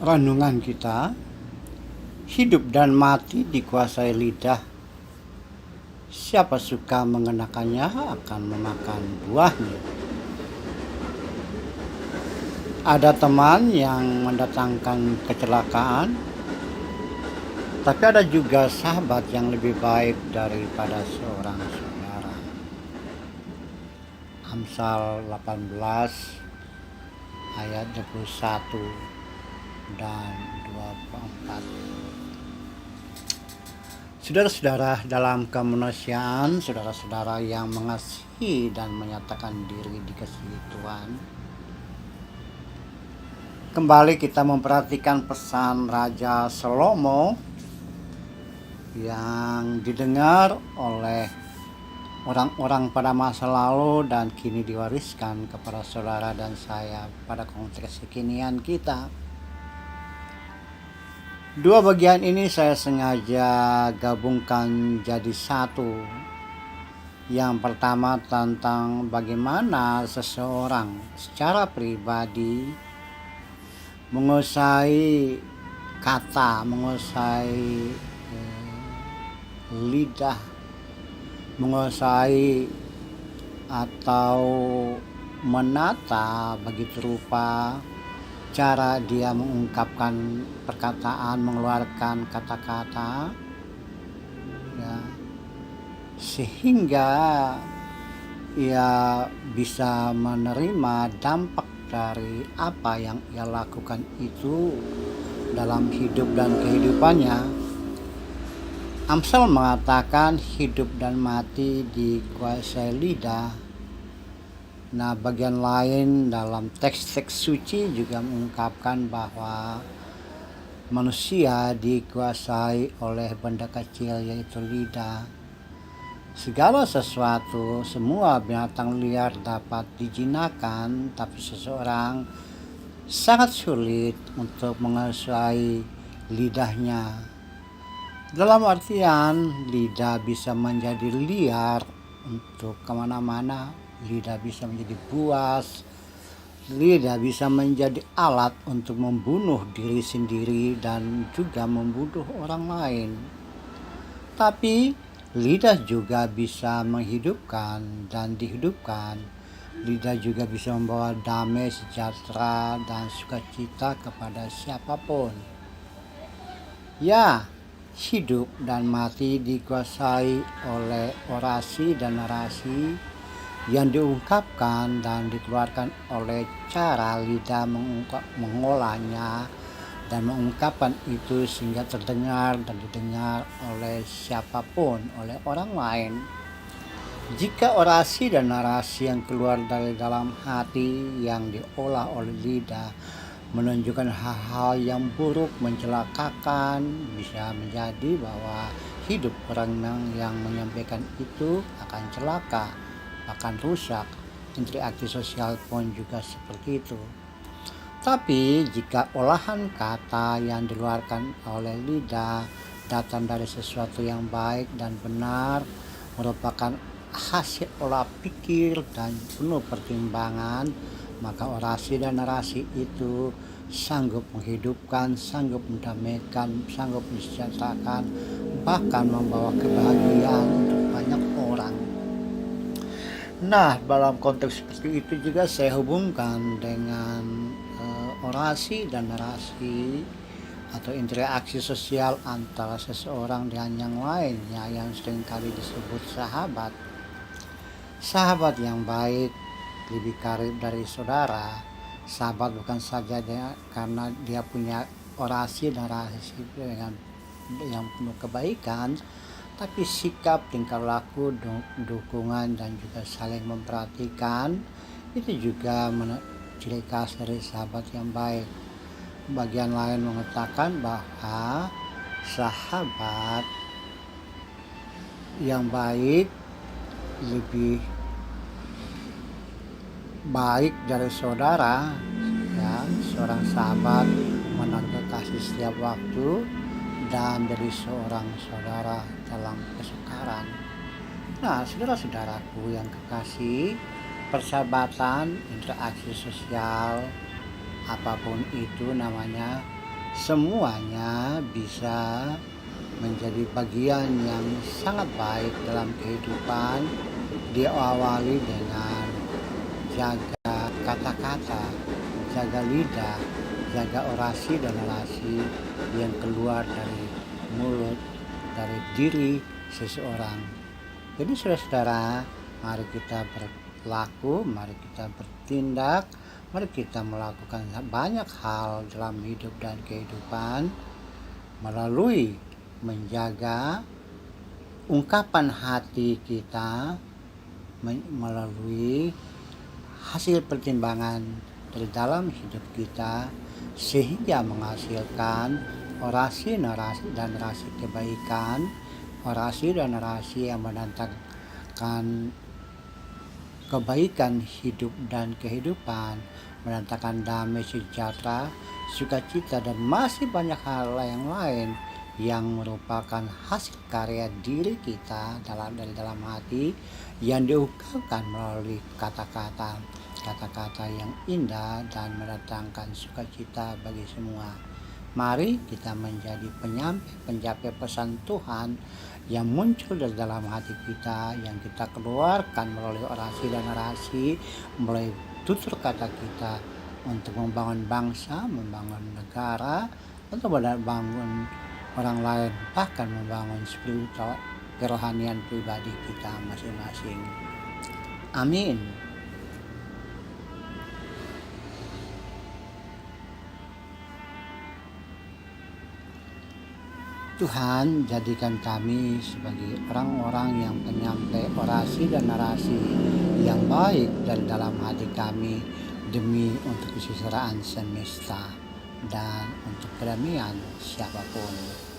renungan kita, hidup dan mati dikuasai lidah. Siapa suka mengenakannya akan memakan buahnya. Ada teman yang mendatangkan kecelakaan, tapi ada juga sahabat yang lebih baik daripada seorang saudara. Amsal 18 ayat 21 dan 24. Saudara-saudara dalam kemanusiaan, saudara-saudara yang mengasihi dan menyatakan diri dikasihi Tuhan, kembali kita memperhatikan pesan Raja Salomo yang didengar oleh orang-orang pada masa lalu dan kini diwariskan kepada saudara dan saya pada konteks kekinian kita. Dua bagian ini saya sengaja gabungkan jadi satu. Yang pertama tentang bagaimana seseorang secara pribadi menguasai kata, menguasai lidah, menguasai atau menata begitu rupa cara dia mengungkapkan perkataan, mengeluarkan kata-kata, ya, sehingga ia bisa menerima dampak dari apa yang ia lakukan itu dalam hidup dan kehidupannya. Amsal mengatakan hidup dan mati dikuasai lidah. Nah, bagian lain dalam teks-teks suci juga mengungkapkan bahwa manusia dikuasai oleh benda kecil yaitu lidah. Segala sesuatu, semua binatang liar dapat dijinakan, tapi seseorang sangat sulit untuk menguasai lidahnya. Dalam artian, lidah bisa menjadi liar untuk kemana-mana, lidah bisa menjadi buas, lidah bisa menjadi alat untuk membunuh diri sendiri dan juga membunuh orang lain. Tapi lidah juga bisa menghidupkan dan dihidupkan. Lidah juga bisa membawa damai, sejahtera, dan sukacita kepada siapapun. Ya, hidup dan mati dikuasai oleh orasi dan narasi yang diungkapkan dan dikeluarkan oleh cara lidah mengolahnya dan mengungkapkan itu sehingga terdengar dan didengar oleh siapapun, oleh orang lain. Jika orasi dan narasi yang keluar dari dalam hati yang diolah oleh lidah menunjukkan hal-hal yang buruk, mencelakakan, bisa menjadi bahwa hidup orang yang menyampaikan itu akan celaka, akan rusak. Interaksi sosial pun juga seperti itu. Tapi jika olahan kata yang dikeluarkan oleh lidah datang dari sesuatu yang baik dan benar, merupakan hasil olah pikir dan penuh pertimbangan, maka orasi dan narasi itu sanggup menghidupkan, sanggup mendamaikan, sanggup mensejahterakan, bahkan membawa kebahagiaan untuk banyak orang. Nah, dalam konteks seperti itu juga saya hubungkan dengan orasi dan narasi atau interaksi sosial antara seseorang dengan yang lainnya yang seringkali disebut sahabat. Sahabat yang baik lebih karib dari saudara. Sahabat bukan saja karena dia punya orasi dan narasi dengan yang penuh kebaikan, tapi sikap, tingkah laku, dukungan dan juga saling memperhatikan itu juga ciri khas dari sahabat yang baik. Bagian lain mengatakan bahwa sahabat yang baik lebih baik dari saudara, ya. Seorang sahabat menaruh kasih setiap waktu dan dari seorang saudara dalam kesukaran. Nah, saudara-saudaraku yang kekasih, persahabatan, interaksi sosial, apapun itu namanya, semuanya bisa menjadi bagian yang sangat baik dalam kehidupan, diawali dengan jaga kata-kata, jaga lidah, jaga orasi dan narasi yang keluar dari mulut, dari diri seseorang. Jadi saudara-saudara, mari kita berlaku, mari kita bertindak, mari kita melakukan banyak hal dalam hidup dan kehidupan melalui menjaga ungkapan hati kita, melalui hasil pertimbangan dari dalam hidup kita, sehingga menghasilkan orasi narasi dan narasi kebaikan, orasi dan narasi yang mendatangkan kebaikan hidup dan kehidupan, mendatangkan damai sejahtera, sukacita, dan masih banyak hal yang lain yang merupakan hasil karya diri kita dari dalam hati yang diungkapkan melalui kata-kata yang indah dan mendatangkan sukacita bagi semua. Mari kita menjadi penyampaian pesan Tuhan yang muncul dari dalam hati kita, yang kita keluarkan melalui orasi dan narasi, melalui tutur kata kita untuk membangun bangsa, membangun negara, untuk membangun orang lain, bahkan membangun spiritual kerohanian pribadi kita masing-masing. Amin. Tuhan, jadikan kami sebagai orang-orang yang penyampai orasi dan narasi yang baik dari dalam hati kami, demi untuk kesetaraan semesta dan untuk kedamaian siapapun.